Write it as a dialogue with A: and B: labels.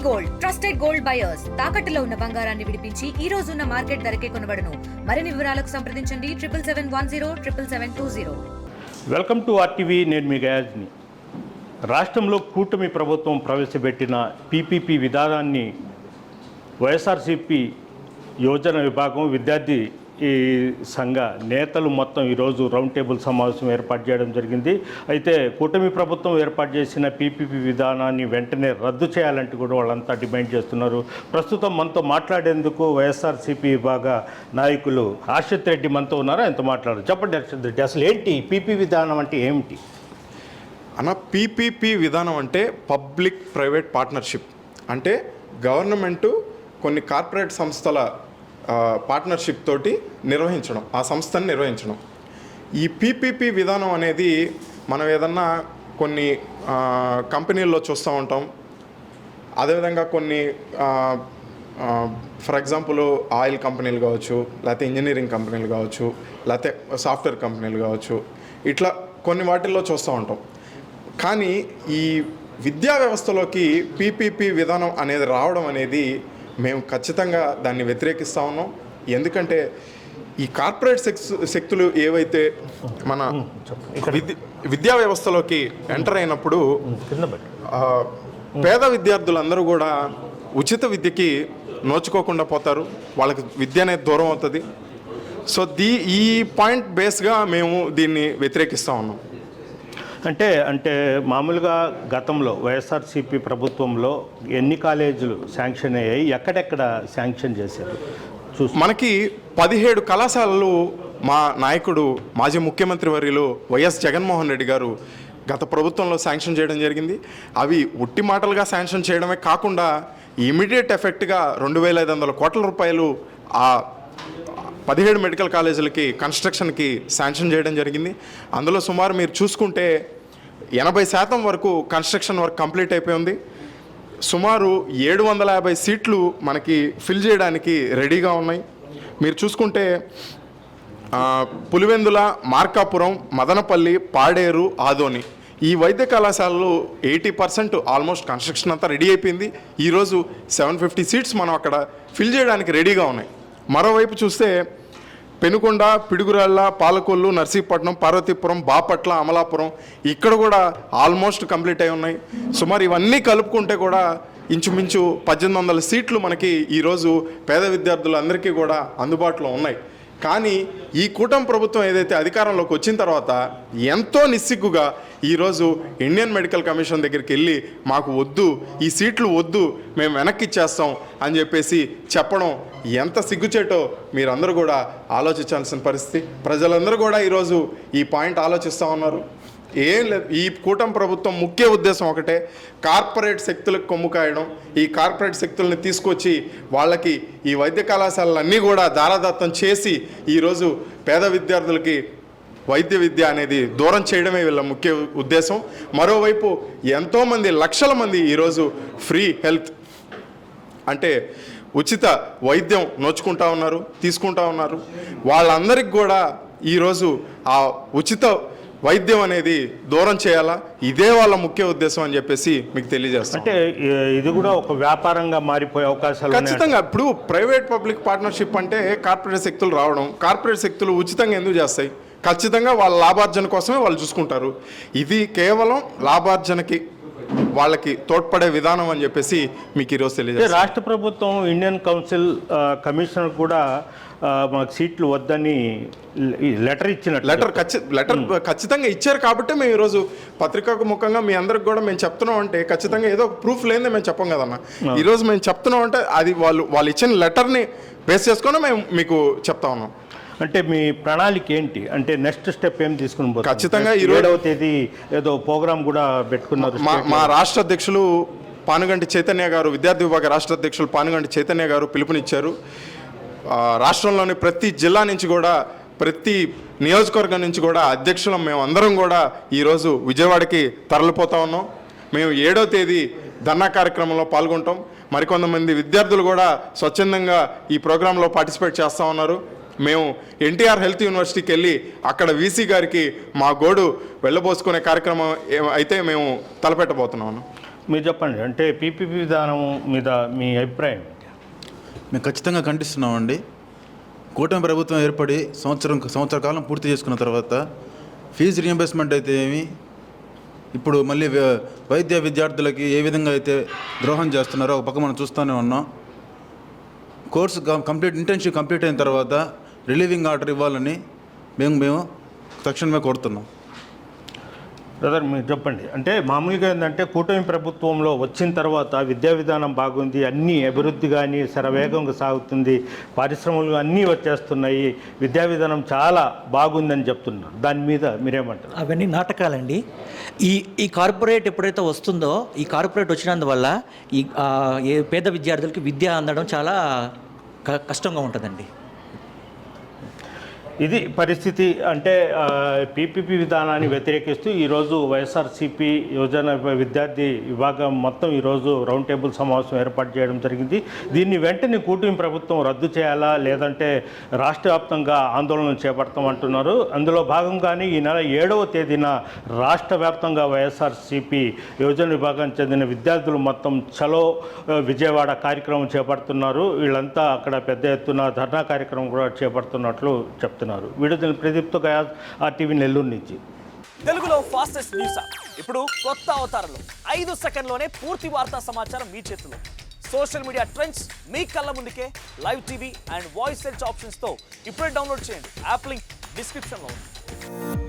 A: Gold trusted gold buyers తాకట్టులో ఉన్న బంగారాన్ని విడిపించి ఈ రోజు ఉన్న మార్కెట్ ధరకే కొనబడును. మరిన్ని వివరాలకు సంప్రదించండి 7710777020.
B: Welcome to RTV. నేను మీ గయాజ్ని. రాష్ట్రంలో కూటమి ప్రభుత్వం ప్రవేశపెట్టిన పీపీపీ విధానాన్ని వైఎస్ఆర్సీపీ యోజన విభాగం విద్యార్థి ఈ సంఘ నేతలు మొత్తం ఈరోజు రౌండ్ టేబుల్ సమావేశం ఏర్పాటు చేయడం జరిగింది. అయితే కూటమి ప్రభుత్వం ఏర్పాటు చేసిన పీపీపీ విధానాన్ని వెంటనే రద్దు చేయాలంటూ కూడా వాళ్ళంతా డిమాండ్ చేస్తున్నారు. ప్రస్తుతం మనతో మాట్లాడేందుకు వైఎస్ఆర్సీపీ విభాగ నాయకులు హర్షిత్ రెడ్డి మనతో ఉన్నారు. ఆయనతో మాట్లాడారు. చెప్పండి హర్షిత్ రెడ్డి, అసలు ఏంటి పీపీ విధానం అంటే ఏమిటి?
C: అన్న, పీపీపీ విధానం అంటే పబ్లిక్ ప్రైవేట్ పార్ట్నర్షిప్. అంటే గవర్నమెంటు కొన్ని కార్పొరేట్ సంస్థల పార్ట్నర్షిప్ తోటి నిర్వహించడం, ఆ సంస్థని నిర్వహించడం. ఈ పీపీపీ విధానం అనేది మనం ఏదన్నా కొన్ని కంపెనీల్లో చూస్తూ ఉంటాం. అదేవిధంగా కొన్ని ఫర్ ఎగ్జాంపుల్ ఆయిల్ కంపెనీలు కావచ్చు, లేకపోతే ఇంజనీరింగ్ కంపెనీలు కావచ్చు, లేకపోతే సాఫ్ట్వేర్ కంపెనీలు కావచ్చు, ఇట్లా కొన్ని వాటిల్లో చూస్తూ ఉంటాం. కానీ ఈ విద్యా వ్యవస్థలోకి పీపీపీ విధానం అనేది రావడం అనేది మేము ఖచ్చితంగా దాన్ని వ్యతిరేకిస్తూ ఉన్నాం. ఎందుకంటే ఈ కార్పొరేట్ శక్తులు ఏవైతే మన విద్యా వ్యవస్థలోకి ఎంటర్ అయినప్పుడు పేద విద్యార్థులందరూ కూడా ఉచిత విద్యకి నోచుకోకుండా పోతారు. వాళ్ళకి విద్య అనేది దూరం అవుతుంది. సో ఈ పాయింట్ బేస్గా మేము దీన్ని వ్యతిరేకిస్తూ ఉన్నాం.
B: అంటే మామూలుగా గతంలో వైఎస్ఆర్సీపీ ప్రభుత్వంలో ఎన్ని కాలేజీలు శాంక్షన్ అయ్యాయి, ఎక్కడెక్కడ శాంక్షన్ చేశారు?
C: మనకి 17 కళాశాలలు మా నాయకుడు మాజీ ముఖ్యమంత్రి వర్యులు వైఎస్ జగన్మోహన్ రెడ్డి గారు గత ప్రభుత్వంలో శాంక్షన్ చేయడం జరిగింది. అవి ఉట్టి మాటలుగా శాంక్షన్ చేయడమే కాకుండా ఇమీడియట్ ఎఫెక్ట్గా 2,500 కోట్ల రూపాయలు ఆ 17 మెడికల్ కాలేజీలకి కన్స్ట్రక్షన్కి శాంక్షన్ చేయడం జరిగింది. అందులో సుమారు మీరు చూసుకుంటే 80% వరకు కన్స్ట్రక్షన్ వర్క్ కంప్లీట్ అయిపోయింది. సుమారు 750 సీట్లు మనకి ఫిల్ చేయడానికి రెడీగా ఉన్నాయి. మీరు చూసుకుంటే పులివెందుల, మార్కాపురం, మదనపల్లి, పాడేరు, ఆదోని ఈ వైద్య కళాశాలలు 80% ఆల్మోస్ట్ కన్స్ట్రక్షన్ అంతా రెడీ అయిపోయింది. ఈరోజు 750 సీట్స్ మనం అక్కడ ఫిల్ చేయడానికి రెడీగా ఉన్నాయి. మరోవైపు చూస్తే పెనుకొండ, పిడుగురాళ్ళ, పాలకొల్లు, నర్సీపట్నం, పార్వతీపురం, బాపట్ల, అమలాపురం ఇక్కడ కూడా ఆల్మోస్ట్ కంప్లీట్ అయి ఉన్నాయి. సుమారు ఇవన్నీ కలుపుకుంటే కూడా ఇంచుమించు 1800 సీట్లు మనకి ఈరోజు పేద విద్యార్థులందరికీ కూడా అందుబాటులో ఉన్నాయి. కానీ ఈ కూటమి ప్రభుత్వం ఏదైతే అధికారంలోకి వచ్చిన తర్వాత ఎంతో నిస్సిగ్గుగా ఈరోజు ఇండియన్ మెడికల్ కమిషన్ దగ్గరికి వెళ్ళి మాకు వద్దు, ఈ సీట్లు వద్దు, మేము వెనక్కి ఇచ్చేస్తాం అని చెప్పేసి చెప్పడం ఎంత సిగ్గుచేటో మీరందరూ కూడా ఆలోచించాల్సిన పరిస్థితి. ప్రజలందరూ కూడా ఈరోజు ఈ పాయింట్ ఆలోచిస్తూ ఉన్నారు. ఏం లేదు, ఈ కూటమి ప్రభుత్వం ముఖ్య ఉద్దేశం ఒకటే, కార్పొరేట్ శక్తులకు కొమ్ము కాయడం. ఈ కార్పొరేట్ శక్తుల్ని తీసుకొచ్చి వాళ్ళకి ఈ వైద్య కళాశాలలన్నీ కూడా దారాదత్తం చేసి ఈరోజు పేద విద్యార్థులకి వైద్య విద్య అనేది దూరం చేయడమే వీళ్ళ ముఖ్య ఉద్దేశం. మరోవైపు ఎంతోమంది లక్షల మంది ఈరోజు ఫ్రీ హెల్త్ అంటే ఉచిత వైద్యం నోచుకుంటా ఉన్నారు, తీసుకుంటా ఉన్నారు. వాళ్ళందరికీ కూడా ఈరోజు ఆ ఉచిత వైద్యం అనేది దూరం చేయాలా, ఇదే వాళ్ళ ముఖ్య ఉద్దేశం అని చెప్పేసి మీకు తెలియజేస్తాం.
B: అంటే ఇది కూడా ఒక వ్యాపారంగా మారిపోయే అవకాశాలు
C: ఖచ్చితంగా. ఇప్పుడు ప్రైవేట్ పబ్లిక్ పార్ట్నర్షిప్ అంటే కార్పొరేట్ శక్తులు రావడం, కార్పొరేట్ శక్తులు ఉచితంగా ఎందుకు చేస్తాయి? ఖచ్చితంగా వాళ్ళ లాభార్జన కోసమే వాళ్ళు చూసుకుంటారు. ఇది కేవలం లాభార్జనకి వాళ్ళకి తోడ్పడే విధానం అని చెప్పేసి మీకు ఈరోజు తెలియజేస్తాం.
B: రాష్ట్ర ప్రభుత్వం ఇండియన్ కౌన్సిల్ కమిషనర్ కూడా మాకు సీట్లు వద్దని లెటర్ ఇచ్చినట్టు
C: లెటర్ ఖచ్చితంగా ఇచ్చారు. కాబట్టి మేము ఈరోజు పత్రికాకు ముఖంగా మీ అందరికి కూడా మేము చెప్తున్నాం. అంటే ఖచ్చితంగా ఏదో ప్రూఫ్ లేదే మేము చెప్పం కదన్న. ఈరోజు మేము చెప్తున్నాం అంటే అది వాళ్ళు ఇచ్చిన లెటర్ని బేస్ చేసుకొని మేము మీకు చెప్తా ఉన్నాం.
B: అంటే మీ ప్రణాళిక ఏంటి? అంటే నెక్స్ట్ స్టెప్ ఏం తీసుకుని పోతారు?
C: ఖచ్చితంగా
B: 7వ తేదీ ఏదో ప్రోగ్రామ్ కూడా పెట్టుకున్నారు.
C: మా రాష్ట్ర అధ్యక్షులు పానుగంటి చైతన్య గారు, విద్యార్థి విభాగ రాష్ట్ర అధ్యక్షులు పానుగంటి చైతన్య గారు పిలుపునిచ్చారు. రాష్ట్రంలోని ప్రతి జిల్లా నుంచి కూడా, ప్రతి నియోజకవర్గం నుంచి కూడా అధ్యక్షులం మేము అందరం కూడా ఈరోజు విజయవాడకి తరలిపోతా ఉన్నాం. మేము 7వ తేదీ ధర్నా కార్యక్రమంలో పాల్గొంటాం. మరికొంతమంది విద్యార్థులు కూడా స్వచ్ఛందంగా ఈ ప్రోగ్రాంలో పార్టిసిపేట్ చేస్తూ ఉన్నారు. మేము ఎన్టీఆర్ హెల్త్ యూనివర్సిటీకి వెళ్ళి అక్కడ వీసీ గారికి మా గోడు వెళ్ళబోసుకునే కార్యక్రమం అయితే మేము తలపెట్టబోతున్నాము.
B: మీరు చెప్పండి, అంటే పీపీపీ విధానం మీద మీ అభిప్రాయం ఏంటి?
D: మేము ఖచ్చితంగా ఖండిస్తున్నామండి. కూటమి ప్రభుత్వం ఏర్పడి సంవత్సర కాలం పూర్తి చేసుకున్న తర్వాత ఫీజు రియంబర్స్మెంట్ అయితే ఏమి, ఇప్పుడు మళ్ళీ వైద్య విద్యార్థులకి ఏ విధంగా అయితే ద్రోహం చేస్తున్నారో ఒక పక్క మనం చూస్తూనే ఉన్నాం. కోర్సు ఇంటర్న్షిప్ కంప్లీట్ అయిన తర్వాత రిలీవింగ్ ఆర్డర్ ఇవ్వాలని మేము తక్షణమే కోరుతున్నాం.
B: బ్రదర్ మీరు చెప్పండి, అంటే మామూలుగా ఏంటంటే కూటమి ప్రభుత్వంలో వచ్చిన తర్వాత విద్యా విధానం బాగుంది, అన్నీ అభివృద్ధి కానీ శరవేగంగా సాగుతుంది, పరిశ్రమలు అన్నీ వచ్చేస్తున్నాయి, విద్యా విధానం చాలా బాగుందని చెప్తున్నారు. దాని మీద మీరేమంటారు?
E: అవన్నీ నాటకాలండి. ఈ కార్పొరేట్ ఎప్పుడైతే వస్తుందో, ఈ కార్పొరేట్ వచ్చినందువల్ల ఏ పేద విద్యార్థులకి విద్య అందడం చాలా కష్టంగా ఉంటుందండి.
B: ఇది పరిస్థితి. అంటే పీపీపీ విధానాన్ని వ్యతిరేకిస్తూ ఈరోజు వైఎస్ఆర్సీపీ యువజన విద్యార్థి విభాగం మొత్తం ఈరోజు రౌండ్ టేబుల్ సమావేశం ఏర్పాటు చేయడం జరిగింది. దీన్ని వెంటనే కూటమి ప్రభుత్వం రద్దు చేయాలా, లేదంటే రాష్ట్ర వ్యాప్తంగా ఆందోళనలు చేపడతామంటున్నారు. అందులో భాగంగానే ఈ నెల 7వ తేదీన రాష్ట్ర వ్యాప్తంగా వైఎస్ఆర్సీపీ యువజన విభాగానికి చెందిన విద్యార్థులు మొత్తం చలో విజయవాడ కార్యక్రమం చేపడుతున్నారు. వీళ్ళంతా అక్కడ పెద్ద ఎత్తున ధర్నా కార్యక్రమం కూడా చేపడుతున్నట్లు చెప్తున్నారు. వీడియో ప్రదీప్తో గయాజ్, RTV నెల్లూరు నుంచి.
F: తెలుగులో ఫాస్టెస్ట్ న్యూస్ ఇప్పుడు కొత్త అవతారంలో 5 సెకండ్లోనే పూర్తి వార్తా సమాచారం మీ చేతిలో. సోషల్ మీడియా ట్రెండ్స్ మీ కళ్ళ ముందుకే live TV and voice search ఆప్షన్స్తో ఇప్పుడే డౌన్లోడ్ చేయండి. యాప్ లింక్ డిస్క్రిప్షన్లో ఉంది.